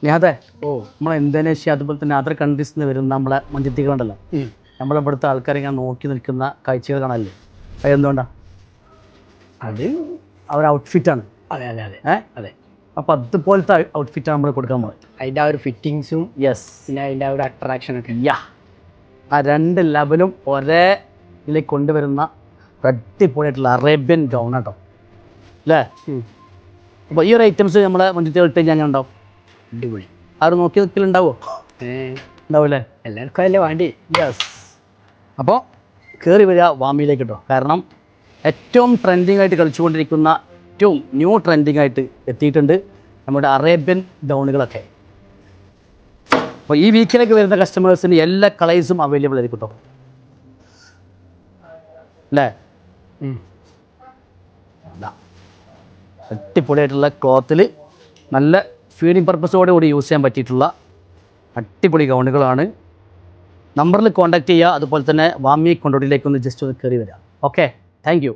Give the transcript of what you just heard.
അതെ നമ്മളെ ഇന്തോനേഷ്യ അതുപോലെ തന്നെ അതർ കൺട്രീസിൽ നിന്ന് വരുന്ന നമ്മളെ മഞ്ചത്തികളുണ്ടല്ലോ, നമ്മളിവിടുത്തെ ആൾക്കാർ ഇങ്ങനെ നോക്കി നിൽക്കുന്ന കാഴ്ചകൾ കാണല്ലേ, അത് എന്തുകൊണ്ടാണ്? അത് അവർ ഔട്ട്ഫിറ്റാണ്. അതെ അതെ അതെ അതെ. അപ്പോൾ അതുപോലത്തെ ഔട്ട്ഫിറ്റാണ് നമ്മൾ കൊടുക്കാൻ പോകുന്നത്. അതിൻ്റെ ആ ഒരു ഫിറ്റിങ്സും പിന്നെ അതിൻ്റെ ആ ഒരു അട്രാക്ഷനൊക്കെ ആ രണ്ട് ലെവലും ഒരേ ഇതിലേക്ക് കൊണ്ടുവരുന്ന അടിപൊളിയായിട്ടുള്ള അറേബ്യൻ ഗൗൺ കേട്ടോ അല്ലേ. അപ്പോൾ ഈ ഒരു ഐറ്റംസ് നമ്മളെ മഞ്ചത്തിൽ ഇട്ട് കഴിഞ്ഞാൽ അങ്ങനെ ഉണ്ടാവും, അടിപൊളി. ആര് നോക്കി നിൽക്കലുണ്ടാവോ? ഉണ്ടാവില്ലേ? എല്ലാവർക്കും അതിലെ വേണ്ടി. അപ്പോൾ കയറി വരിക വാമിയിലേക്ക് കേട്ടോ. കാരണം ഏറ്റവും ട്രെൻഡിങ് ആയിട്ട് കളിച്ചുകൊണ്ടിരിക്കുന്ന ഏറ്റവും ന്യൂ ട്രെൻഡിങ് ആയിട്ട് എത്തിയിട്ടുണ്ട് നമ്മുടെ അറേബ്യൻ ഗൗണുകളൊക്കെ. അപ്പോൾ ഈ വീക്കിലേക്ക് വരുന്ന കസ്റ്റമേഴ്സിന് എല്ലാ കളേഴ്സും അവൈലബിൾ ആയിരിക്കും കേട്ടോ അല്ലേ. അടിപൊളിയായിട്ടുള്ള ക്ലോത്തിൽ നല്ല ഫീഡിങ് പർപ്പസോടെ കൂടി യൂസ് ചെയ്യാൻ പറ്റിയിട്ടുള്ള അടിപൊളി ഗൗണുകളാണ്. നമ്പറിൽ കോൺടാക്ട് ചെയ്യുക. അതുപോലെ തന്നെ വാമി കൊണ്ടോട്ടിയിലേക്ക് ഒന്ന് ജസ്റ്റ് ഒന്ന് കയറി വരിക. Okay, thank you.